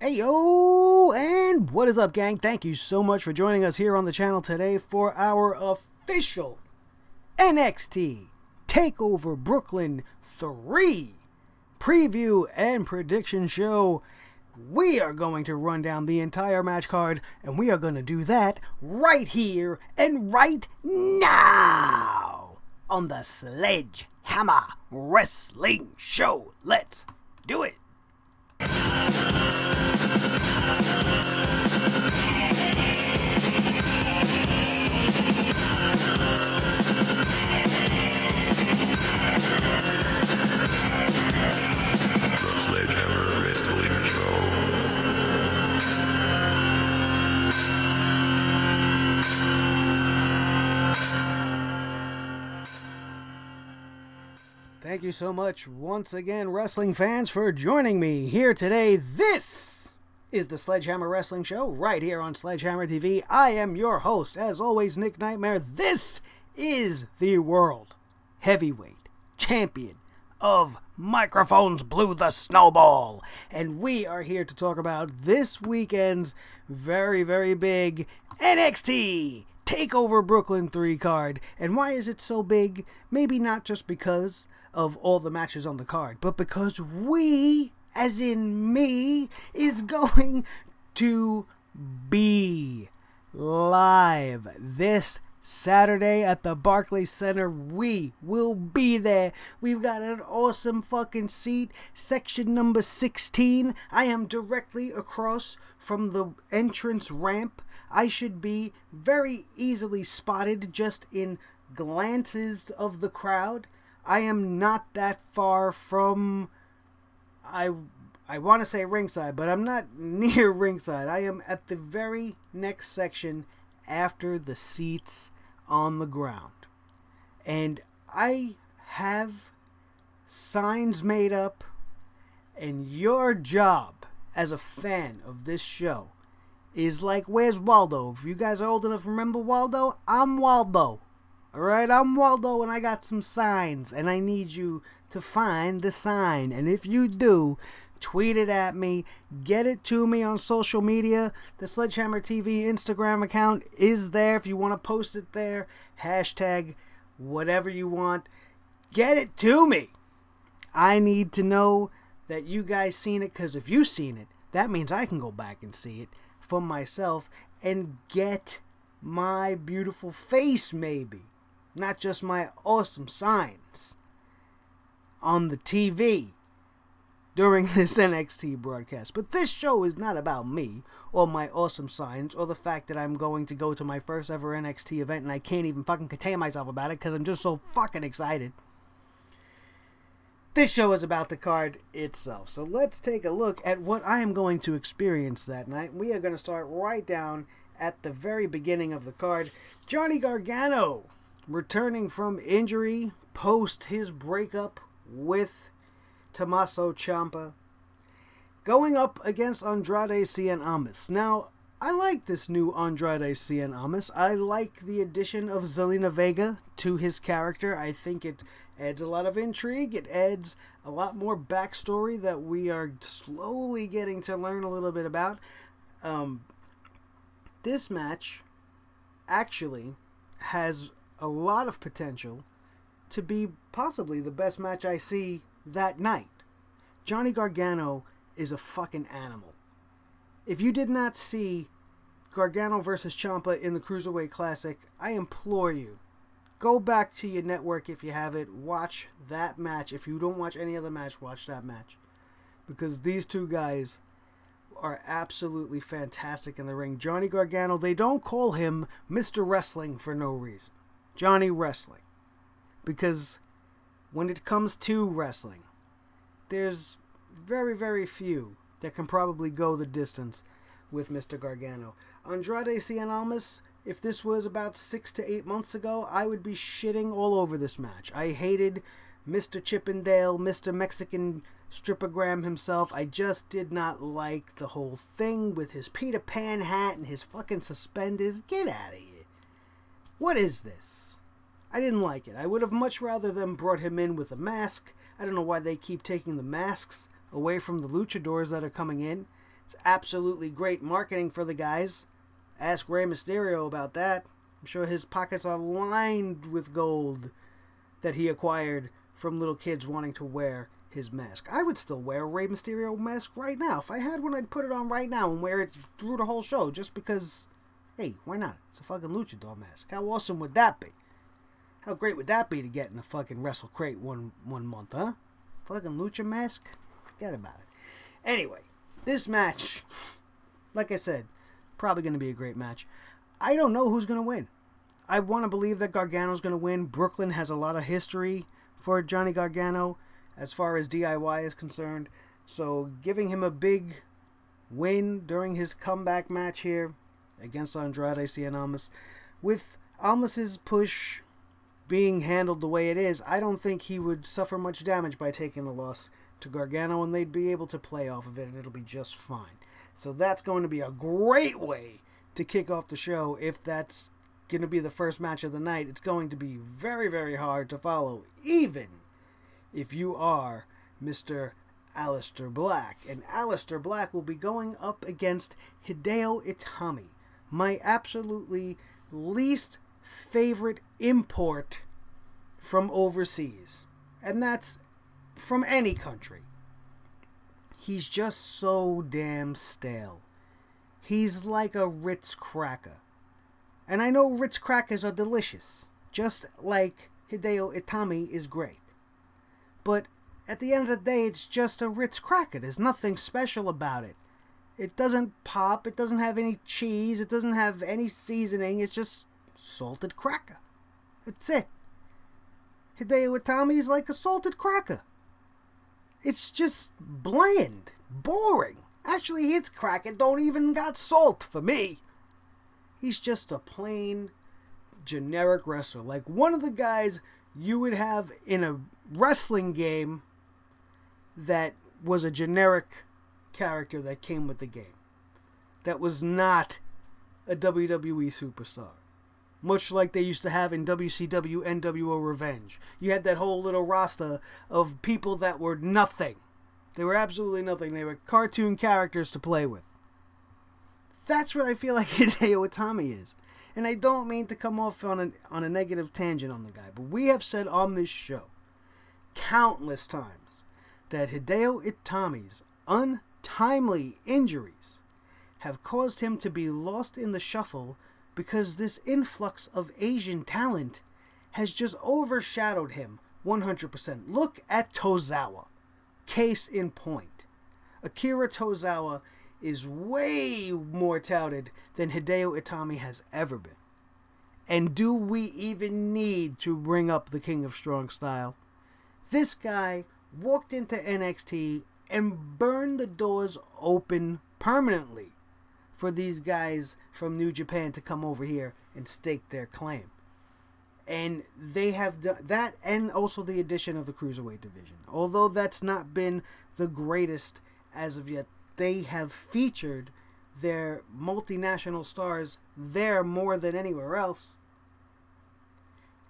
Heyo, and what is up, gang? Thank you so much for joining us here on the channel today for our official NXT TakeOver Brooklyn 3 preview and prediction show. We are going to run down the entire match card, and we are going to do that right here and right now on the Sledgehammer Wrestling Show. Let's do it. The Sledgehammer Wrestling Show. Thank you so much once again, wrestling fans, for joining me here today. This is the Sledgehammer Wrestling Show right here on Sledgehammer TV. I am your host, as always, Nick Nightmare. This is the World Heavyweight Champion of Microphones Blew the Snowball. And we are here to talk about this weekend's very, very big NXT TakeOver Brooklyn 3 card. And why is it so big? Maybe not just because of all the matches on the card, but because we, as in me, is going to be live this Saturday at the Barclays Center. We will be there. We've got an awesome fucking seat, section number 16. I am directly across from the entrance ramp. I should be very easily spotted just in glances of the crowd. I am not that far from, I want to say ringside, but I'm not near ringside. I am at the very next section after the seats on the ground. And I have signs made up, and your job as a fan of this show is like, where's Waldo? If you guys are old enough to remember Waldo, I'm Waldo. Alright, I'm Waldo, and I got some signs, and I need you to find the sign. And if you do, tweet it at me, get it to me on social media. The Sledgehammer TV Instagram account is there if you want to post it there. Hashtag whatever you want. Get it to me. I need to know that you guys seen it, because if you've seen it, that means I can go back and see it for myself and get my beautiful face, maybe. Not just my awesome signs on the TV during this NXT broadcast. But this show is not about me or my awesome signs or the fact that I'm going to go to my first ever NXT event and I can't even fucking contain myself about it because I'm just so fucking excited. This show is about the card itself. So let's take a look at what I am going to experience that night. We are going to start right down at the very beginning of the card. Johnny Gargano, returning from injury post his breakup with Tommaso Ciampa, going up against Andrade Cien Almas. Now, I like this new Andrade Cien Almas. I like the addition of Zelina Vega to his character. I think it adds a lot of intrigue. It adds a lot more backstory that we are slowly getting to learn a little bit about. This match actually has a lot of potential to be possibly the best match I see that night. Johnny Gargano is a fucking animal. If you did not see Gargano versus Ciampa in the Cruiserweight Classic, I implore you, go back to your network if you have it, watch that match. If you don't watch any other match, watch that match. Because these two guys are absolutely fantastic in the ring. Johnny Gargano, they don't call him Mr. Wrestling for no reason. Johnny Wrestling. Because when it comes to wrestling, there's very, very few that can probably go the distance with Mr. Gargano. Andrade Cien Almas, if this was about 6 to 8 months ago, I would be shitting all over this match. I hated Mr. Chippendale, Mr. Mexican Strippergram himself. I just did not like the whole thing with his Peter Pan hat and his fucking suspenders. Get out of here. What is this? I didn't like it. I would have much rather them brought him in with a mask. I don't know why they keep taking the masks away from the luchadors that are coming in. It's absolutely great marketing for the guys. Ask Rey Mysterio about that. I'm sure his pockets are lined with gold that he acquired from little kids wanting to wear his mask. I would still wear a Rey Mysterio mask right now. If I had one, I'd put it on right now and wear it through the whole show just because, hey, why not? It's a fucking luchador mask. How awesome would that be? How great would that be to get in a fucking Wrestle Crate one month, huh? Fucking lucha mask? Forget about it. Anyway, this match, like I said, probably going to be a great match. I don't know who's going to win. I want to believe that Gargano's going to win. Brooklyn has a lot of history for Johnny Gargano as far as DIY is concerned. So giving him a big win during his comeback match here against Andrade Cien Almas, with Almas's push being handled the way it is, I don't think he would suffer much damage by taking the loss to Gargano, and they'd be able to play off of it, and it'll be just fine. So that's going to be a great way to kick off the show. If that's going to be the first match of the night, it's going to be very, very hard to follow, even if you are Mr. Aleister Black. And Aleister Black will be going up against Hideo Itami, my absolutely least favorite import from overseas. And that's from any country. He's just so damn stale. He's like a Ritz cracker. And I know Ritz crackers are delicious, just like Hideo Itami is great. But at the end of the day, it's just a Ritz cracker. There's nothing special about it. It doesn't pop, it doesn't have any cheese, it doesn't have any seasoning, it's just salted cracker. That's it. Hideo Itami is like a salted cracker. It's just bland, boring. Actually, his cracker don't even got salt for me. He's just a plain, generic wrestler. Like one of the guys you would have in a wrestling game that was a generic character that came with the game. That was not a WWE superstar. Much like they used to have in WCW NWO Revenge. You had that whole little roster of people that were nothing. They were absolutely nothing. They were cartoon characters to play with. That's what I feel like Hideo Itami is. And I don't mean to come off on a negative tangent on the guy, but we have said on this show countless times that Hideo Itami's untimely injuries have caused him to be lost in the shuffle because this influx of Asian talent has just overshadowed him 100%. Look at Tozawa. Case in point. Akira Tozawa is way more touted than Hideo Itami has ever been. And do we even need to bring up the King of Strong Style? This guy walked into NXT and burned the doors open permanently for these guys from New Japan to come over here and stake their claim. And they have done that, and also the addition of the Cruiserweight division. Although that's not been the greatest as of yet, they have featured their multinational stars there more than anywhere else.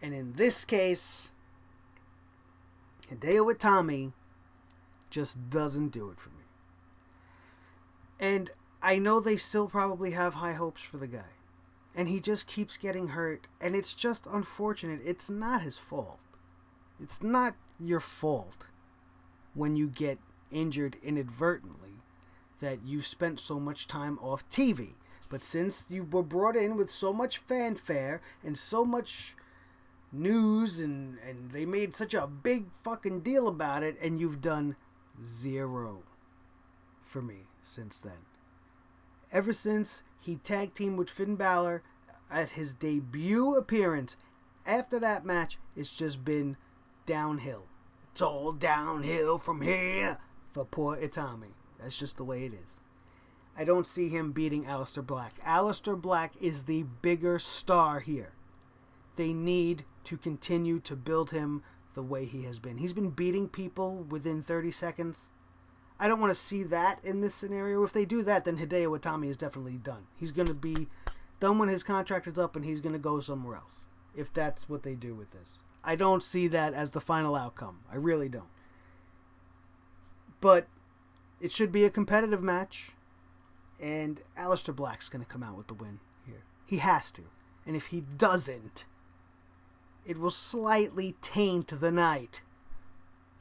And in this case, Hideo Itami just doesn't do it for me. And I know they still probably have high hopes for the guy. And he just keeps getting hurt. And it's just unfortunate. It's not his fault. It's not your fault when you get injured inadvertently that you spent so much time off TV. But since you were brought in with so much fanfare and so much news and they made such a big fucking deal about it, and you've done zero for me since then. Ever since he tag teamed with Finn Balor at his debut appearance, after that match, it's just been downhill. It's all downhill from here for poor Itami. That's just the way it is. I don't see him beating Aleister Black. Aleister Black is the bigger star here. They need to continue to build him the way he has been. He's been beating people within 30 seconds. I don't want to see that in this scenario. If they do that, then Hideo Itami is definitely done. He's going to be done when his contract is up, and he's going to go somewhere else, if that's what they do with this. I don't see that as the final outcome. I really don't. But it should be a competitive match. And Aleister Black's going to come out with the win here. He has to. And if he doesn't, it will slightly taint the night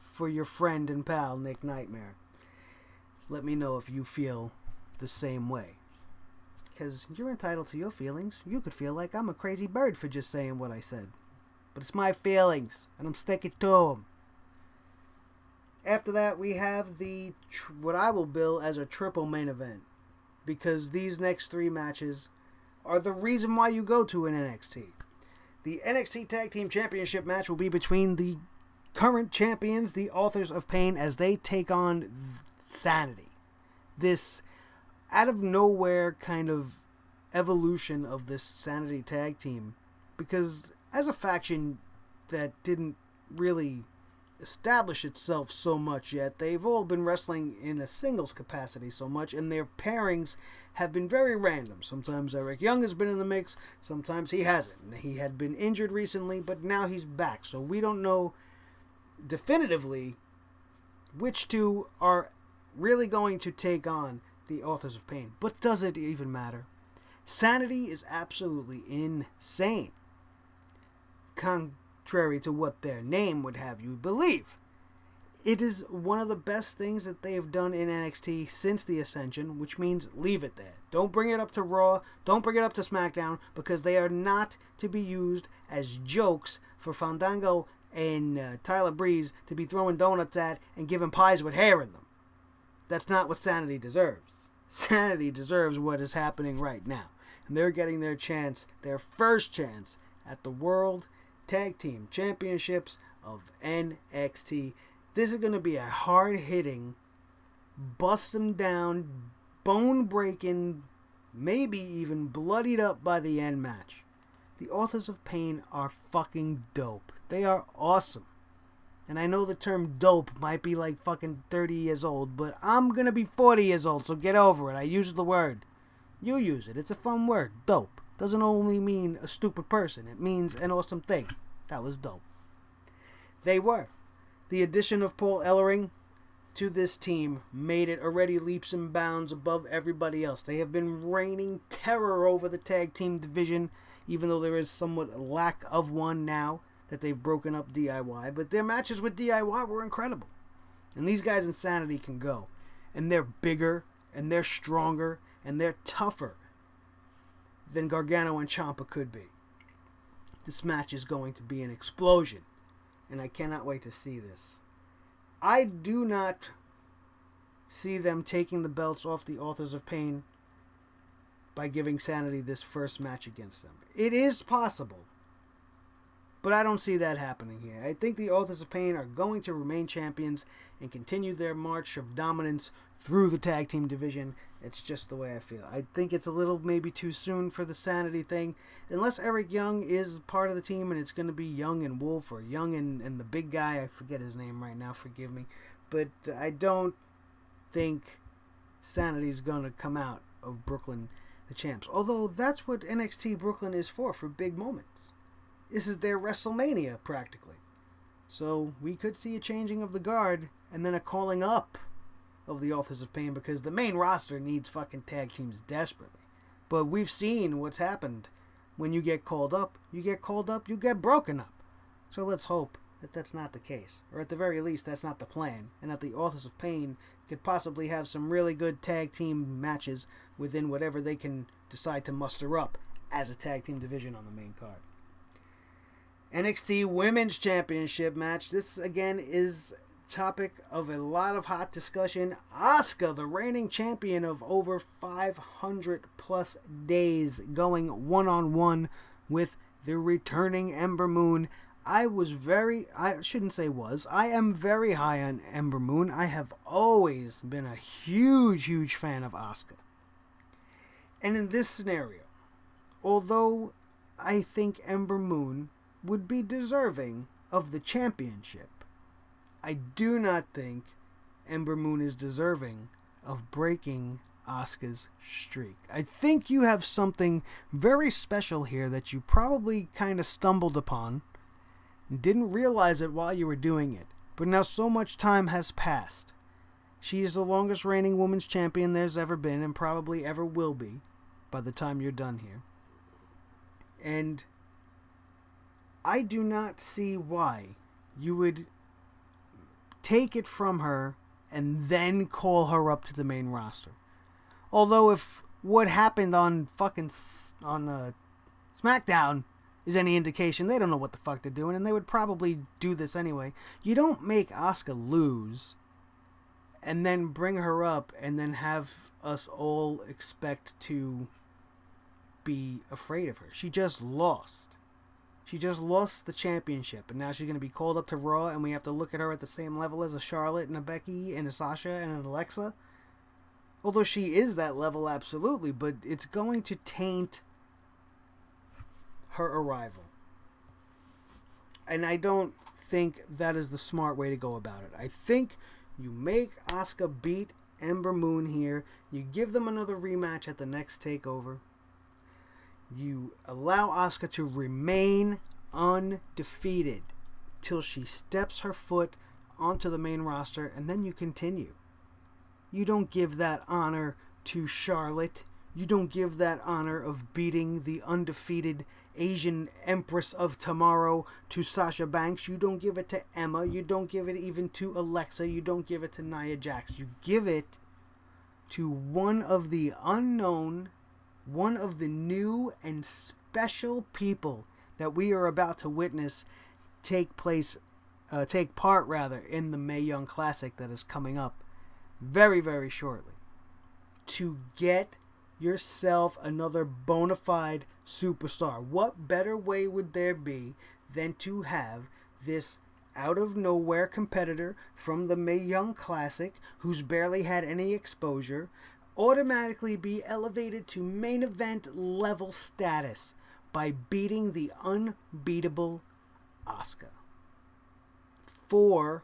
for your friend and pal, Nick Nightmare. Let me know if you feel the same way. Because you're entitled to your feelings. You could feel like I'm a crazy bird for just saying what I said. But it's my feelings, and I'm sticking to them. After that, we have what I will bill as a triple main event. Because these next 3 matches are the reason why you go to an NXT. The NXT Tag Team Championship match will be between the current champions, the Authors of Pain, as they take on Sanity. This out of nowhere kind of evolution of this Sanity tag team. Because as a faction that didn't really establish itself so much yet, they've all been wrestling in a singles capacity so much, and their pairings have been very random. Sometimes Eric Young has been in the mix, sometimes he hasn't. He had been injured recently, but now he's back, so we don't know definitively which 2 are really going to take on the Authors of Pain. But does it even matter? Sanity is absolutely insane, contrary to what their name would have you believe. It is one of the best things that they have done in NXT since the Ascension, which means leave it there. Don't bring it up to Raw, don't bring it up to SmackDown, because they are not to be used as jokes for Fandango and Tyler Breeze to be throwing donuts at and giving pies with hair in them. That's not what Sanity deserves. Sanity deserves what is happening right now. And they're getting their chance, their first chance, at the World Tag Team Championships of NXT. This is going to be a hard-hitting, bust-them-down, bone-breaking, maybe even bloodied up by the end match. The Authors of Pain are fucking dope. They are awesome. And I know the term dope might be like fucking 30 years old, but I'm going to be 40 years old, so get over it. I use the word. You use it. It's a fun word. Dope. Doesn't only mean a stupid person. It means an awesome thing. That was dope. They were. The addition of Paul Ellering to this team made it already leaps and bounds above everybody else. They have been reigning terror over the tag team division, even though there is somewhat lack of one now that they've broken up DIY. But their matches with DIY were incredible. And these guys in Sanity can go. And they're bigger, and they're stronger, and they're tougher than Gargano and Ciampa could be. This match is going to be an explosion. And I cannot wait to see this. I do not see them taking the belts off the Authors of Pain by giving Sanity this first match against them. It is possible, but I don't see that happening here. I think the Authors of Pain are going to remain champions and continue their march of dominance through the tag team division. It's just the way I feel. I think it's a little maybe too soon for the Sanity thing. Unless Eric Young is part of the team and it's going to be Young and Wolf or Young and the big guy. I forget his name right now, forgive me. But I don't think Sanity's going to come out of Brooklyn the champs. Although that's what NXT Brooklyn is for big moments. This is their WrestleMania practically. So we could see a changing of the guard and then a calling up of the Authors of Pain, because the main roster needs fucking tag teams desperately. But we've seen what's happened. When you get called up, you get broken up. So let's hope that that's not the case. Or at the very least, that's not the plan. And that the Authors of Pain could possibly have some really good tag team matches within whatever they can decide to muster up as a tag team division on the main card. NXT Women's Championship match. This, again, is topic of a lot of hot discussion. Asuka, the reigning champion of over 500 plus days, going one-on-one with the returning Ember Moon. I am very high on Ember Moon. I have always been a huge fan of Asuka. And in this scenario, although I think Ember Moon would be deserving of the championship, I do not think Ember Moon is deserving of breaking Asuka's streak. I think you have something very special here that you probably kind of stumbled upon and didn't realize it while you were doing it. But now so much time has passed She is the longest reigning women's champion there's ever been and probably ever will be by the time you're done here. And I do not see why you would take it from her and then call her up to the main roster. Although if what happened on SmackDown is any indication, they don't know what the fuck they're doing, and they would probably do this anyway. You don't make Asuka lose and then bring her up and then have us all expect to be afraid of her. She just lost. She just lost the championship, and now she's going to be called up to Raw, and we have to look at her at the same level as a Charlotte and a Becky and a Sasha and an Alexa. Although she is that level, absolutely, but it's going to taint her arrival. And I don't think that is the smart way to go about it. I think you make Asuka beat Ember Moon here. You give them another rematch at the next TakeOver. You allow Asuka to remain undefeated till she steps her foot onto the main roster, and then you continue. You don't give that honor to Charlotte. You don't give that honor of beating the undefeated Asian Empress of Tomorrow to Sasha Banks. You don't give it to Emma. You don't give it even to Alexa. You don't give it to Nia Jax. You give it to one of the unknown, one of the new and special people that we are about to witness take part in the Mae Young Classic that is coming up very, very shortly. To get yourself another bona fide superstar. What better way would there be than to have this out of nowhere competitor from the Mae Young Classic, who's barely had any exposure, automatically be elevated to main event level status by beating the unbeatable Asuka for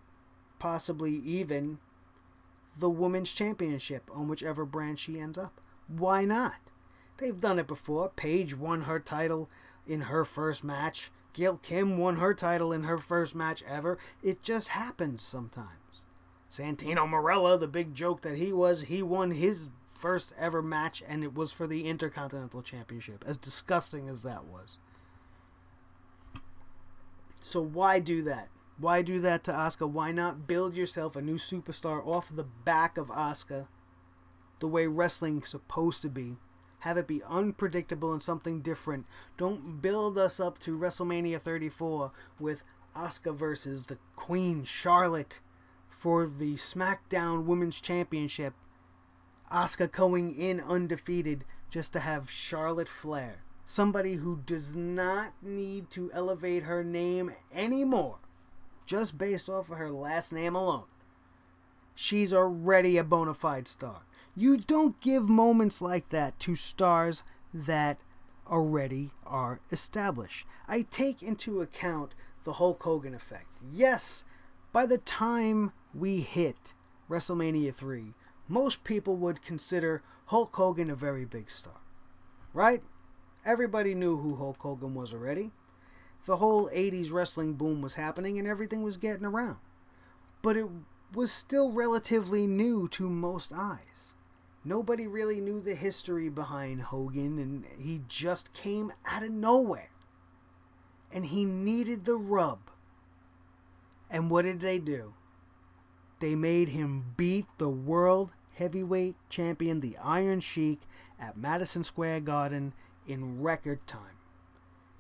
possibly even the women's championship on whichever brand she ends up. Why not? They've done it before. Paige won her title in her first match. Gail Kim won her title in her first match ever. It just happens sometimes. Santino Marella, the big joke that he won his first ever match, and it was for the Intercontinental Championship, as disgusting as that was. So why do that? Why do that to Asuka? Why not build yourself a new superstar off the back of Asuka the way wrestling's supposed to be? Have it be unpredictable and something different. Don't build us up to WrestleMania 34 with Asuka versus the Queen Charlotte for the SmackDown Women's Championship. Asuka going in undefeated just to have Charlotte Flair, somebody who does not need to elevate her name anymore, just based off of her last name alone. She's already a bona fide star. You don't give moments like that to stars that already are established. I take into account the Hulk Hogan effect. Yes, by the time we hit WrestleMania 3, most people would consider Hulk Hogan a very big star. Right? Everybody knew who Hulk Hogan was already. The whole 80s wrestling boom was happening and everything was getting around. But it was still relatively new to most eyes. Nobody really knew the history behind Hogan, and he just came out of nowhere. And he needed the rub. And what did they do? They made him beat the World Heavyweight Champion, the Iron Sheik, at Madison Square Garden in record time,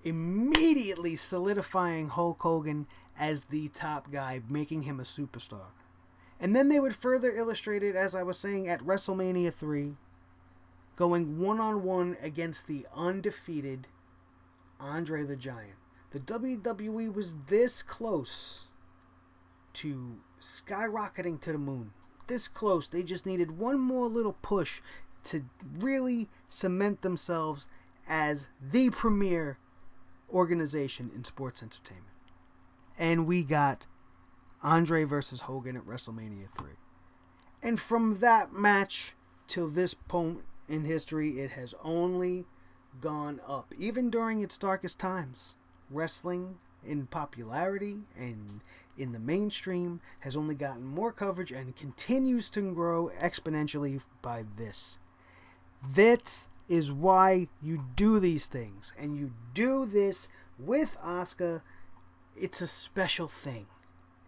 immediately solidifying Hulk Hogan as the top guy, making him a superstar. And then they would further illustrate it, as I was saying, at WrestleMania 3, going one-on-one against the undefeated Andre the Giant. The WWE was this close to skyrocketing to the moon. This close. They just needed one more little push to really cement themselves as the premier organization in sports entertainment. And we got Andre versus Hogan at WrestleMania 3. And from that match till this point in history, it has only gone up. Even during its darkest times, wrestling in popularity and in the mainstream has only gotten more coverage and continues to grow exponentially by this. This is why you do these things. And you do this with Asuka. It's a special thing.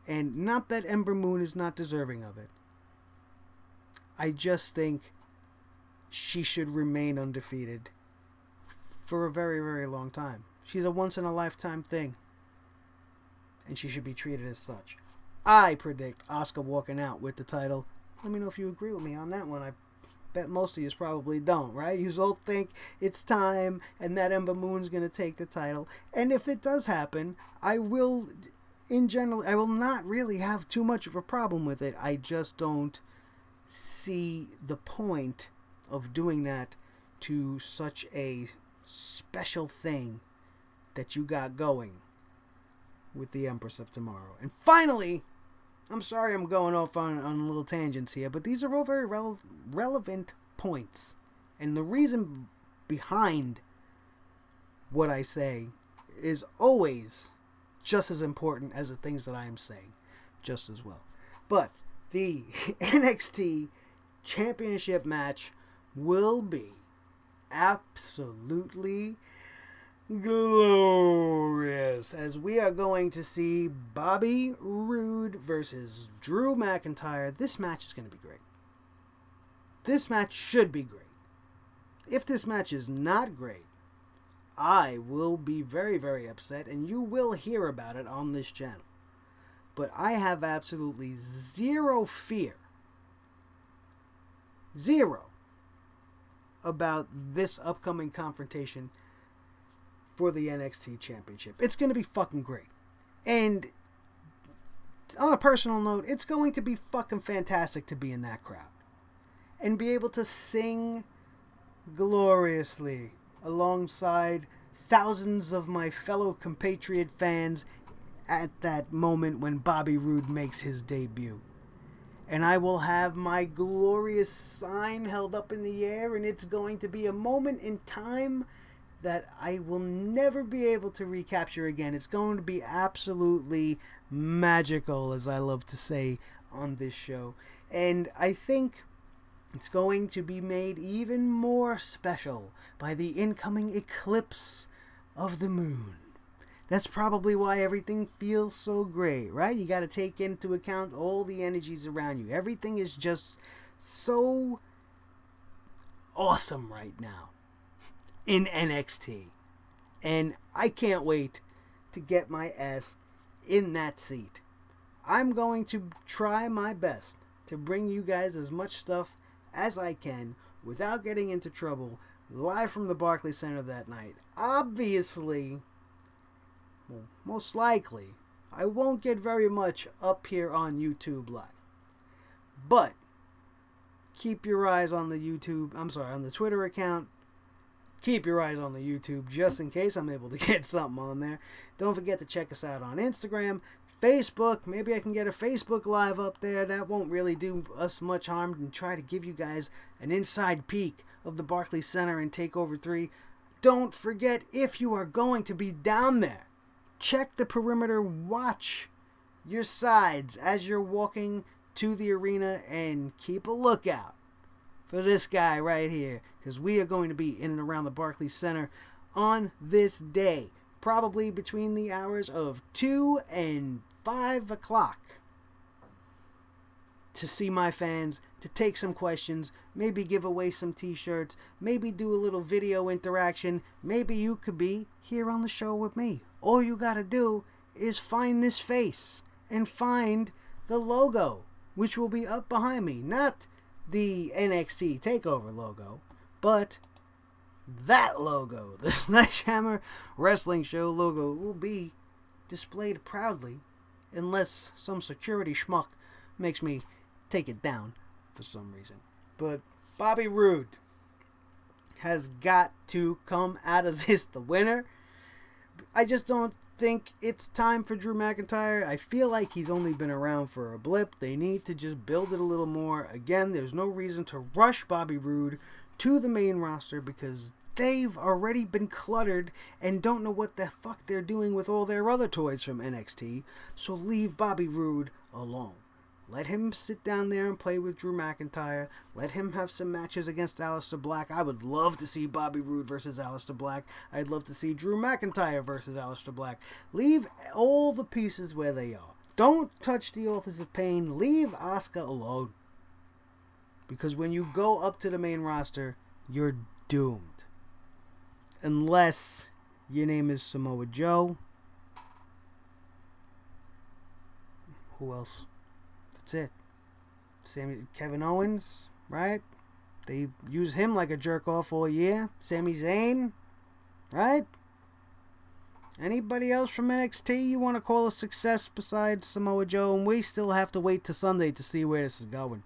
And not that Ember Moon is not deserving of it. I just think she should remain undefeated for a very, very long time. She's a once-in-a-lifetime thing. And she should be treated as such. I predict Asuka walking out with the title. Let me know if you agree with me on that one. I bet most of you probably don't, right? You all think it's time and that Ember Moon's going to take the title. And if it does happen, I will not really have too much of a problem with it. I just don't see the point of doing that to such a special thing that you got going with the Empress of Tomorrow. And finally, I'm sorry I'm going off on little tangents here, but these are all very relevant points. And the reason behind what I say is always just as important as the things that I am saying, just as well. But the NXT Championship match will be absolutely glorious, as we are going to see Bobby Roode versus Drew McIntyre. This match is going to be great. This match should be great. If this match is not great, I will be very, very upset, and you will hear about it on this channel. But I have absolutely zero fear, about this upcoming confrontation for the NXT Championship. It's going to be fucking great. And on a personal note, it's going to be fucking fantastic to be in that crowd and be able to sing gloriously alongside thousands of my fellow compatriot fans at that moment when Bobby Roode makes his debut. And I will have my glorious sign held up in the air, and it's going to be a moment in time that I will never be able to recapture again. It's going to be absolutely magical, as I love to say on this show. And I think it's going to be made even more special by the incoming eclipse of the moon. That's probably why everything feels so great, right? You got to take into account all the energies around you. Everything is just so awesome right now in NXT. And I can't wait to get my ass in that seat. I'm going to try my best to bring you guys as much stuff as I can without getting into trouble live from the Barclays Center that night. Obviously, well, most likely, I won't get very much up here on YouTube Live. But keep your eyes on the on the Twitter account. Keep your eyes on the YouTube just in case I'm able to get something on there. Don't forget to check us out on Instagram, Facebook. Maybe I can get a Facebook Live up there. That won't really do us much harm, and try to give you guys an inside peek of the Barclays Center and TakeOver 3. Don't forget, if you are going to be down there, check the perimeter, watch your sides as you're walking to the arena, and keep a lookout for this guy right here, because we are going to be in and around the Barclays Center on this day, probably between the hours of 2 and 5 o'clock, to see my fans, to take some questions, maybe give away some t-shirts, maybe do a little video interaction. Maybe you could be here on the show with me. All you gotta do is find this face and find the logo, which will be up behind me. Not the NXT TakeOver logo, but that logo, the Sledgehammer Wrestling Show logo, will be displayed proudly, unless some security schmuck makes me take it down for some reason. But Bobby Roode has got to come out of this the winner. I just don't think it's time for Drew McIntyre. I feel like he's only been around for a blip. They need to just build it a little more. Again, there's no reason to rush Bobby Roode to the main roster, because they've already been cluttered and don't know what the fuck they're doing with all their other toys from NXT, so leave Bobby Roode alone. Let him sit down there and play with Drew McIntyre. Let him have some matches against Aleister Black. I would love to see Bobby Roode versus Aleister Black. I'd love to see Drew McIntyre versus Aleister Black. Leave all the pieces where they are. Don't touch the Authors of Pain. Leave Asuka alone. Because when you go up to the main roster, you're doomed. Unless your name is Samoa Joe. Who else? That's it. Kevin Owens, right? They use him like a jerk off all year. Sami Zayn, right? Anybody else from NXT you want to call a success besides Samoa Joe? And we still have to wait till Sunday to see where this is going.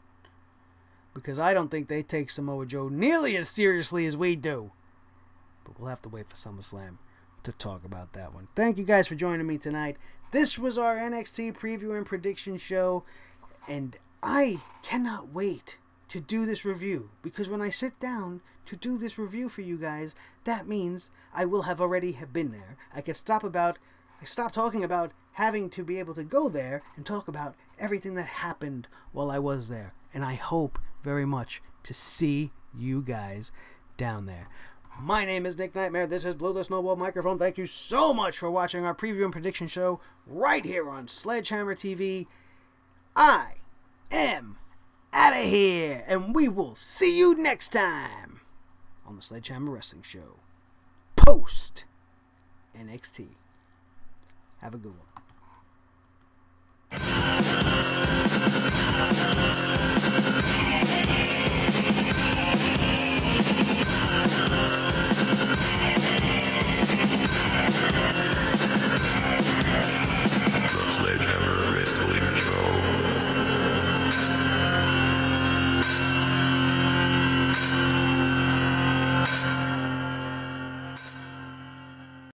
Because I don't think they take Samoa Joe nearly as seriously as we do. But we'll have to wait for SummerSlam to talk about that one. Thank you guys for joining me tonight. This was our NXT preview and prediction show. And I cannot wait to do this review. Because when I sit down to do this review for you guys, that means I will have already been there. I stop talking about having to be able to go there and talk about everything that happened while I was there. And I hope very much to see you guys down there. My name is Nick Nightmare. This is Blow the Snowball Microphone. Thank you so much for watching our preview and prediction show right here on Sledgehammer TV. I am out of here, and we will see you next time on the Sledgehammer Wrestling Show post NXT. Have a good one.